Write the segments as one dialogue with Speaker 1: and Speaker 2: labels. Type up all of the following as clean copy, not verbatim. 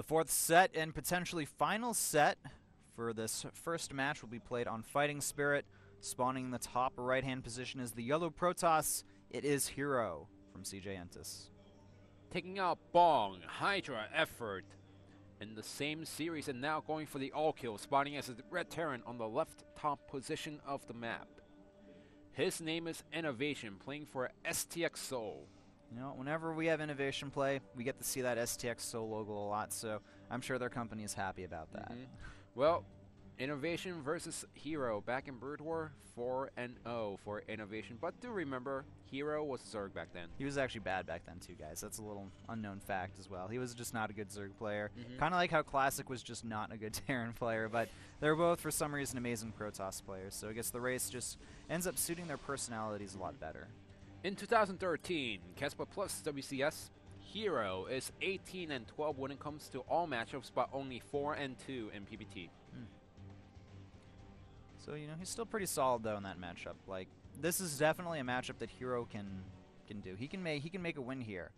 Speaker 1: fourth set and potentially final set for this first match will be played on Fighting Spirit. Spawning in the top right-hand position is the yellow Protoss. It is herO from CJ Entis.
Speaker 2: Taking out Bong, Hydra, Effort in the same series, and now going for the all-kill, spawning as a red Terran on the left top position of the map. His name is Innovation, playing for STX Seoul.
Speaker 1: You know, whenever we have Innovation play, we get to see that STX Seoul logo a lot, so I'm sure their company is happy about that.
Speaker 2: Well, Innovation versus herO back in Brood War, 4-0 for Innovation. But do remember, herO was Zerg back then.
Speaker 1: He was actually bad back then too, guys. That's a little unknown fact as well. He was just not a good Zerg player. Kind of like how Classic was just not a good Terran player, but they're both, for some reason, amazing Protoss players. So I guess the race just ends up suiting their personalities a lot better.
Speaker 2: In 2013, Kespa plus WCS, herO is 18-12 when it comes to all matchups, but only 4-2 in PvT.
Speaker 1: So, you know, he's still pretty solid, though, in that matchup. Like, this is definitely a matchup that herO can do. He can make a win here.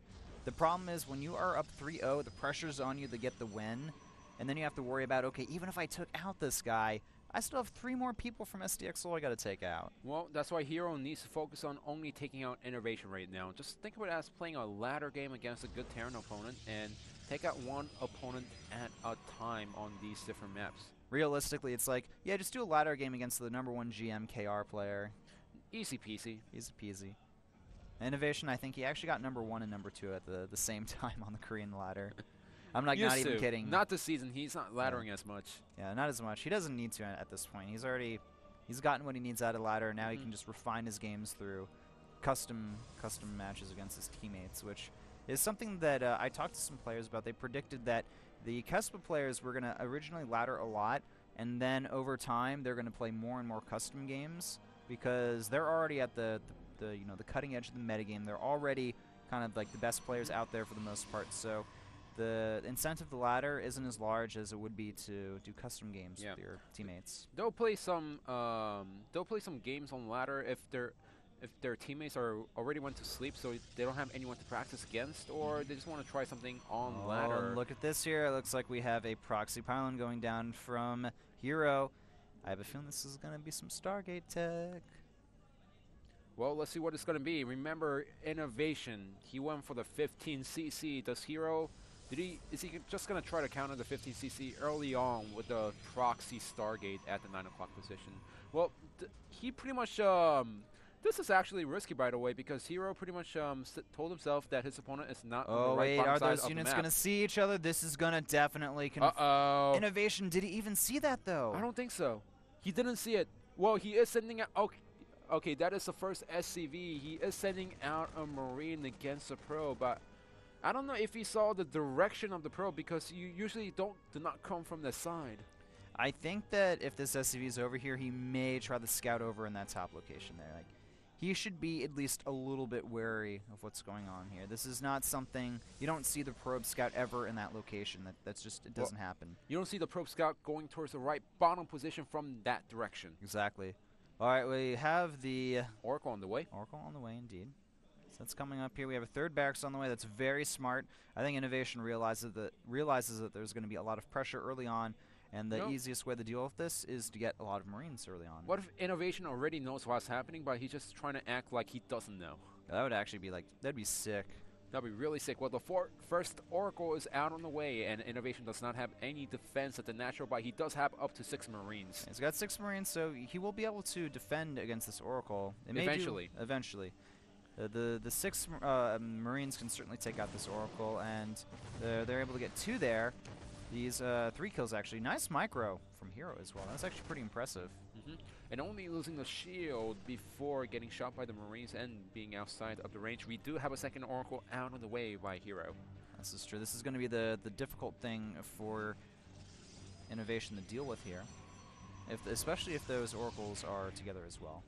Speaker 1: The problem is, when you are up 3-0, the pressure's on you to get the win, and then you have to worry about, okay, even if I took out this guy, I still have 3 more people from STX Seoul I gotta take out.
Speaker 2: Well, that's why herO needs to focus on only taking out Innovation right now. Just think of it as playing a ladder game against a good Terran opponent, and take out one opponent at a time on these different maps.
Speaker 1: Realistically, it's like, yeah, just do a ladder game against the #1 GM KR player.
Speaker 2: Easy peasy.
Speaker 1: Easy peasy. Innovation, I think he actually got #1 and #2 at the same time on the Korean ladder. I'm like not even kidding.
Speaker 2: Not this season. He's not laddering as much.
Speaker 1: Yeah, not as much. He doesn't need to at this point. He's gotten what he needs out of ladder. Now he can just refine his games through custom matches against his teammates, which is something that I talked to some players about. They predicted that the Kespa players were going to originally ladder a lot, and then over time they're going to play more and more custom games because they're already at the cutting edge of the metagame. They're already kind of like the best players out there for the most part. So the incentive to ladder isn't as large as it would be to do custom games with your teammates.
Speaker 2: They'll play some games on ladder if their teammates are already went to sleep, so they don't have anyone to practice against, or they just want to try something on ladder.
Speaker 1: Look at this here. It looks like we have a proxy pylon going down from herO. I have a feeling this is going to be some Stargate tech.
Speaker 2: Well, let's see what it's going to be. Remember, Innovation. He went for the 15cc. Does herO... Is he just going to try to counter the 15cc early on with the proxy Stargate at the 9 o'clock position? Well, he pretty much... this is actually risky, by the way, because herO pretty much told himself that his opponent is not on the right
Speaker 1: are
Speaker 2: side
Speaker 1: those
Speaker 2: of
Speaker 1: units
Speaker 2: the map.
Speaker 1: going to see each other? This is going to definitely... Innovation, did he even see that, though?
Speaker 2: I don't think so. He didn't see it. Well, he is sending out... Okay, that is the first SCV. He is sending out a Marine against a Pro, but I don't know if he saw the direction of the Pro, because you usually do not come from the side.
Speaker 1: I think that if this SCV is over here, he may try to scout over in that top location there. Like, he should be at least a little bit wary of what's going on here. This is not something... You don't see the probe scout ever in that location. That's just... It doesn't happen.
Speaker 2: You don't see the probe scout going towards the right bottom position from that direction.
Speaker 1: Exactly. All right, we have the...
Speaker 2: Oracle on the way.
Speaker 1: Oracle on the way, indeed. So that's coming up here. We have a third barracks on the way. That's very smart. I think Innovation realizes that there's going to be a lot of pressure early on, and the easiest way to deal with this is to get a lot of Marines early on.
Speaker 2: What if Innovation already knows what's happening, but he's just trying to act like he doesn't know?
Speaker 1: That would actually be like... That'd be sick.
Speaker 2: That'd be really sick. Well, the first Oracle is out on the way, and Innovation does not have any defense at the natural, but he does have up to 6 Marines.
Speaker 1: He's got 6 Marines, so he will be able to defend against this Oracle.
Speaker 2: Eventually.
Speaker 1: Eventually. The 6 Marines can certainly take out this Oracle, and they're able to get 2 there. These 3 kills, actually. Nice micro from herO as well. That's actually pretty impressive.
Speaker 2: And only losing the shield before getting shot by the Marines and being outside of the range. We do have a second Oracle out on the way by herO.
Speaker 1: This is true. This is going to be the difficult thing for Innovation to deal with here, especially if those Oracles are together as well.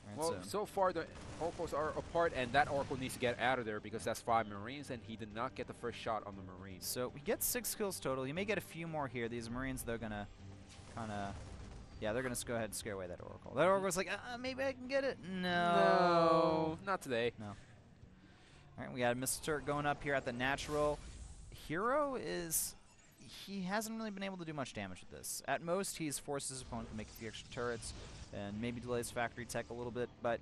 Speaker 1: Right,
Speaker 2: well, so far the Oracles are apart, and that Oracle needs to get out of there because that's 5 Marines, and he did not get the first shot on the Marines.
Speaker 1: So we get 6 kills total. You may get a few more here. These Marines, they're going to kind of... Yeah, they're going to go ahead and scare away that Oracle. That Oracle's like, maybe I can get it. No.
Speaker 2: Not today.
Speaker 1: No. All right, we got a Missile Turret going up here at the natural. herO is... He hasn't really been able to do much damage with this. At most, he's forced his opponent to make a few extra turrets and maybe delay his factory tech a little bit, but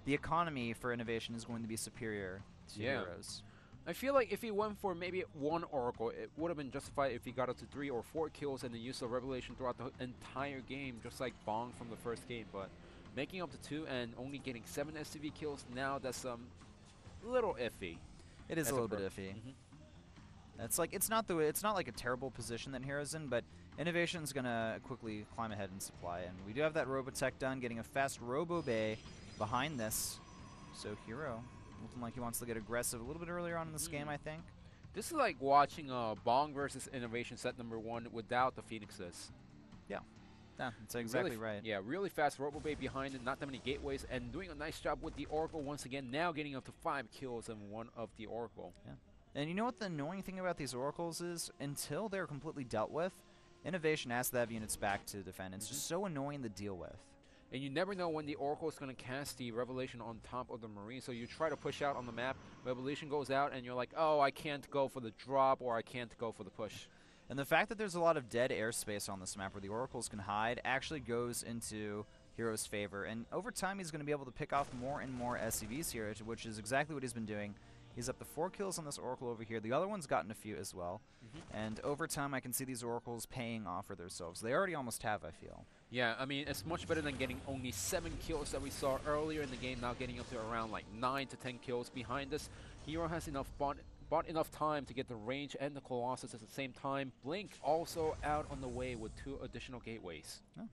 Speaker 1: the economy for innovation is going to be superior to herO's.
Speaker 2: I feel like if he went for maybe 1 Oracle, it would have been justified if he got up to 3 or 4 kills and then used the Revelation throughout the entire game, just like Bong from the first game. But making up to 2 and only getting 7 STV kills, now that's a little iffy.
Speaker 1: It is a little bit iffy. It's like it's not like a terrible position that herO's in, but innovation's gonna quickly climb ahead in supply, and we do have that Robotech done, getting a fast Robo Bay behind this. So herO looking like he wants to get aggressive a little bit earlier on in this game, I think.
Speaker 2: This is like watching Bong versus Innovation set number 1 without the Phoenixes.
Speaker 1: Yeah, that's exactly right.
Speaker 2: Yeah, really fast Robo Bay behind it, not that many gateways, and doing a nice job with the Oracle once again, now getting up to 5 kills and 1 of the Oracle.
Speaker 1: Yeah. And you know what the annoying thing about these Oracles is? Until they're completely dealt with, Innovation has to have units back to defend. It's just so annoying to deal with.
Speaker 2: And you never know when the Oracle is going to cast the Revelation on top of the Marine, so you try to push out on the map, Revelation goes out, and you're like, oh, I can't go for the drop, or I can't go for the push.
Speaker 1: And the fact that there's a lot of dead airspace on this map where the Oracles can hide actually goes into herO's favor. And over time, he's going to be able to pick off more and more SCVs here, which is exactly what he's been doing. He's up to 4 kills on this Oracle over here. The other one's gotten a few as well. And over time, I can see these Oracles paying off for themselves. They already almost have, I feel.
Speaker 2: Yeah, I mean, it's much better than getting only 7 kills that we saw earlier in the game, now getting up to around like 9 to 10 kills behind us. herO has bought enough time to get the range and the Colossus at the same time. Blink also out on the way with 2 additional gateways.
Speaker 1: Oh.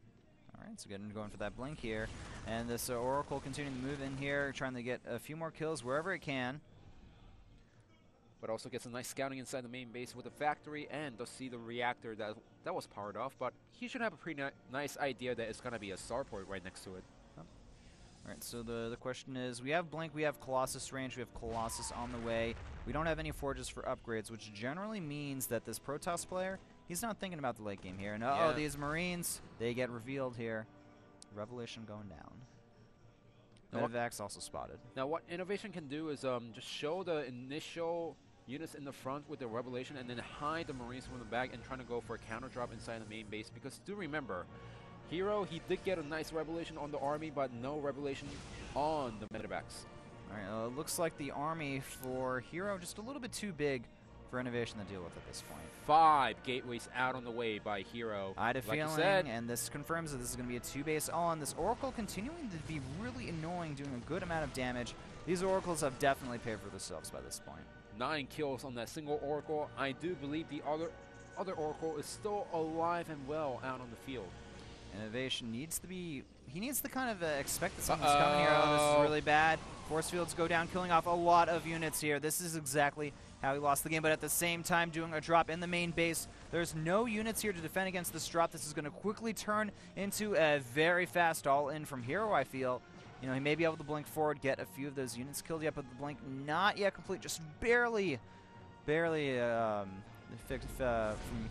Speaker 1: Alright, so going for that Blink here. And this Oracle continuing to move in here, trying to get a few more kills wherever it can.
Speaker 2: But also gets a nice scouting inside the main base with the factory, and does see the reactor that was powered off. But he should have a pretty nice idea that it's going to be a starport right next to it.
Speaker 1: Oh. Alright, so the question is, we have Blink, we have Colossus range, we have Colossus on the way. We don't have any forges for upgrades, which generally means that this Protoss player, he's not thinking about the late game here. And oh, these Marines, they get revealed here. Revelation going down. Medevac's also spotted.
Speaker 2: Now what Innovation can do is just show the initial units in the front with the Revelation and then hide the Marines from the back and trying to go for a counter drop inside the main base, because do remember, herO, he did get a nice Revelation on the army, but no Revelation on the Medevacs.
Speaker 1: Alright, looks like the army for herO just a little bit too big for Innovation to deal with at this point.
Speaker 2: 5 gateways out on the way by herO.
Speaker 1: I had a feeling, and this confirms that this is going to be a 2-base on. This Oracle continuing to be really annoying, doing a good amount of damage. These Oracles have definitely paid for themselves by this point.
Speaker 2: 9 kills on that single Oracle. I do believe the other Oracle is still alive and well out on the field.
Speaker 1: Innovation needs to be... He needs to kind of expect that something's coming here. Oh, this is really bad. Force fields go down, killing off a lot of units here. This is exactly how he lost the game, but at the same time doing a drop in the main base. There's no units here to defend against this drop. This is going to quickly turn into a very fast all-in from herO, I feel. You know, he may be able to blink forward, get a few of those units killed yet, but the blink not yet complete, just barely from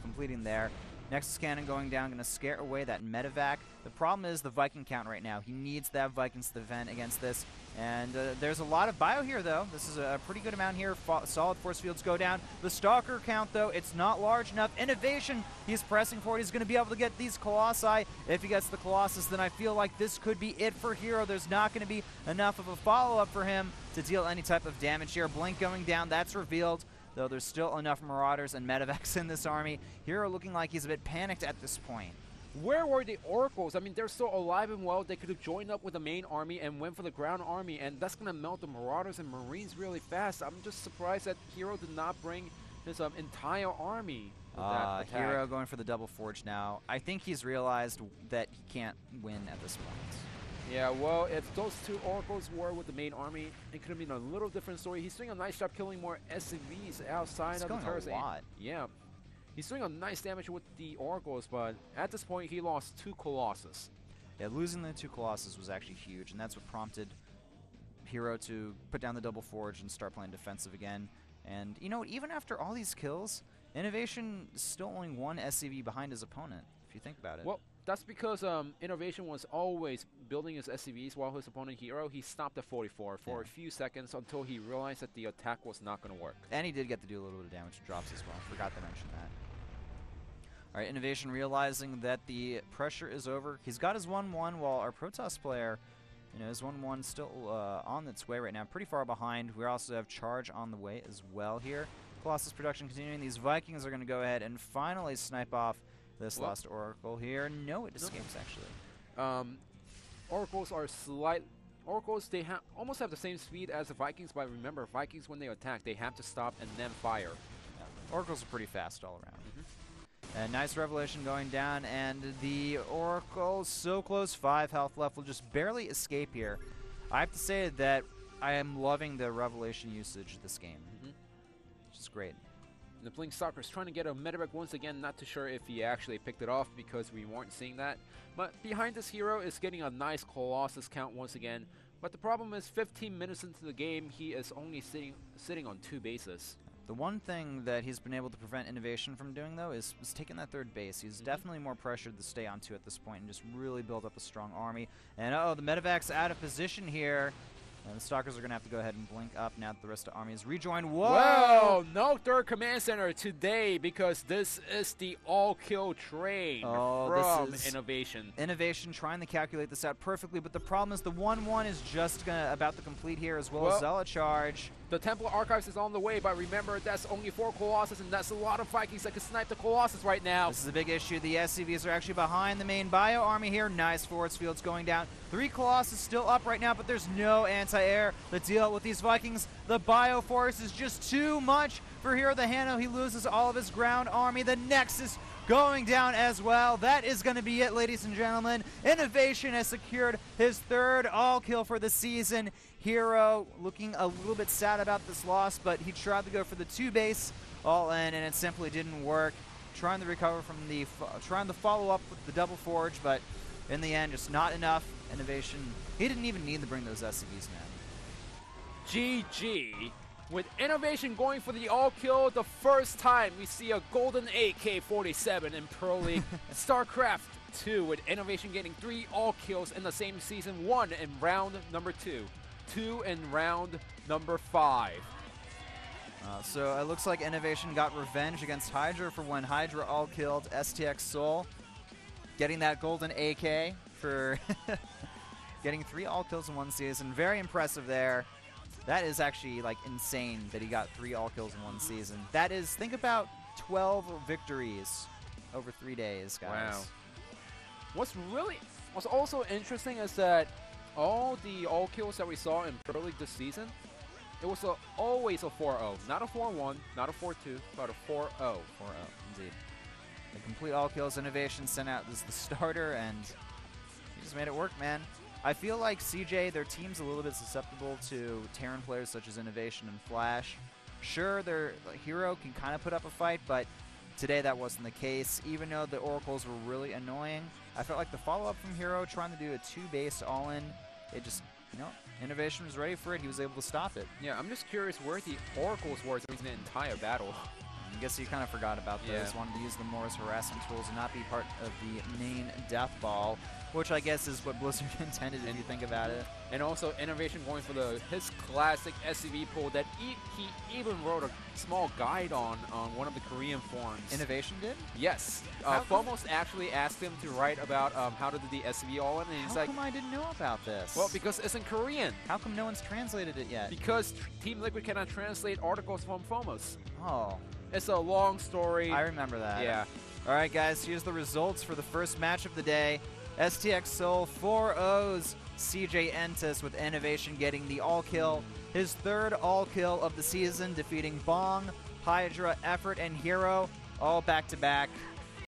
Speaker 1: completing there. Nexus Cannon going down, going to scare away that Medevac. The problem is the Viking count right now. He needs to have Vikings to defend against this. And there's a lot of bio here, though. This is a pretty good amount here. Solid force fields go down. The Stalker count, though, it's not large enough. Innovation, he's pressing forward. He's going to be able to get these Colossi. If he gets the Colossus, then I feel like this could be it for herO. There's not going to be enough of a follow-up for him to deal any type of damage here. Blink going down, that's revealed. Though there's still enough Marauders and Medevacs in this army. herO looking like he's a bit panicked at this point.
Speaker 2: Where were the Oracles? I mean, they're still alive and well. They could have joined up with the main army and went for the ground army, and that's going to melt the Marauders and Marines really fast. I'm just surprised that herO did not bring his entire army.
Speaker 1: herO going for the double forge now. I think he's realized that he can't win at this point.
Speaker 2: Yeah, well, if those 2 Oracles were with the main army, it could have been a little different story. He's doing a nice job killing more SCVs outside of the turrets.
Speaker 1: A lot.
Speaker 2: Yeah. He's doing a nice damage with the Oracles, but at this point, he lost 2 Colossus.
Speaker 1: Yeah, losing the 2 Colossus was actually huge, and that's what prompted herO to put down the double forge and start playing defensive again. And, you know, even after all these kills, Innovation is still only one SCV behind his opponent, if you think about it.
Speaker 2: Well, that's because Innovation was always building his SCVs while his opponent herO, he stopped at 44 for a few seconds until he realized that the attack was not going to work.
Speaker 1: And he did get to do a little bit of damage to drops as well. Forgot to mention that. All right, Innovation realizing that the pressure is over. He's got his 1-1 while our Protoss player, his 1-1 still on its way right now, pretty far behind. We also have Charge on the way as well here. Colossus production continuing. These Vikings are going to go ahead and finally snipe off this last Oracle here. No, it escapes actually.
Speaker 2: Oracles are Oracles, they almost have the same speed as the Vikings, but remember, Vikings when they attack, they have to stop and then fire.
Speaker 1: Yeah. Oracles are pretty fast all around. And nice Revelation going down, and the Oracle so close, 5 health left, will just barely escape here. I have to say that I am loving the Revelation usage this game, which is great.
Speaker 2: And the Blink Stalker is trying to get a medevac once again, not too sure if he actually picked it off because we weren't seeing that. But behind this herO is getting a nice Colossus count once again. But the problem is 15 minutes into the game, he is only sitting on 2 bases.
Speaker 1: The one thing that he's been able to prevent Innovation from doing, though, is taking that 3rd base. He's definitely more pressured to stay on 2 at this point and just really build up a strong army. And the medevac's out of position here. And the Stalkers are going to have to go ahead and blink up now that the rest of the army is rejoined. Whoa!
Speaker 2: Well, no 3rd command center today because this is the all-kill train from Innovation.
Speaker 1: Innovation trying to calculate this out perfectly, but the problem is the 1-1 is just about to complete here, as well as Zealot Charge.
Speaker 2: The Temple Archives is on the way, but remember, that's only 4 Colossus, and that's a lot of Vikings that can snipe the Colossus right now.
Speaker 1: This is a big issue. The SCVs are actually behind the main bio army here. Nice force fields going down. 3 Colossus still up right now, but there's no anti-air to deal with these Vikings. The bio force is just too much for herO the Hano. He loses all of his ground army. The Nexus going down as well. That is going to be it, ladies and gentlemen. Innovation has secured his 3rd all-kill for the season. herO looking a little bit sad about this loss, but he tried to go for the 2 base all in, and it simply didn't work. Trying to recover from the, trying to follow up with the double forge, but in the end, just not enough. Innovation, he didn't even need to bring those SCVs, man.
Speaker 2: GG. With Innovation going for the all-kill, the first time we see a golden AK-47 in Pro League StarCraft 2, with Innovation getting 3 all-kills in the same season, 1 in round number 2, 2 in round number 5.
Speaker 1: So it looks like Innovation got revenge against Hydra for when Hydra all-killed STX Soul, getting that golden AK for getting 3 all-kills in one season. Very impressive there. That is actually, like, insane that he got 3 all-kills in one season. That is, think about 12 victories over 3 days, guys.
Speaker 2: Wow. What's also interesting is that all the all-kills that we saw in Pro League this season, it was always a 4-0. Not a 4-1, not a 4-2, but a 4-0.
Speaker 1: 4-0, indeed. The complete all-kills. Innovation sent out as the starter, and he just made it work, man. I feel like CJ, their team's a little bit susceptible to Terran players such as Innovation and Flash. Sure, their herO can kind of put up a fight, but today that wasn't the case. Even though the Oracles were really annoying, I felt like the follow-up from herO trying to do a 2-base all-in, it just, Innovation was ready for it. He was able to stop it.
Speaker 2: Yeah, I'm just curious where the Oracles were during the entire battle.
Speaker 1: I guess you kind of forgot about those. Wanted to use them more as harassment tools and not be part of the main death ball, which I guess is what Blizzard intended if you think about it.
Speaker 2: And also Innovation going for his classic SCV pool that he even wrote a small guide on one of the Korean forums.
Speaker 1: Innovation did?
Speaker 2: Yes. Foremost actually asked him to write about how to do the SCV all in, and he's
Speaker 1: like, how come I didn't know about this?
Speaker 2: Well, because it's in Korean.
Speaker 1: How come no one's translated it yet?
Speaker 2: Because Team Liquid cannot translate articles from Foremost.
Speaker 1: Oh.
Speaker 2: It's a long story.
Speaker 1: I remember that.
Speaker 2: Yeah.
Speaker 1: All right, guys, here's the results for the first match of the day. STX Soul 4-0s CJ Entis with Innovation getting the all-kill. His 3rd all-kill of the season, defeating Bong, Hydra, Effort, and herO all back-to-back.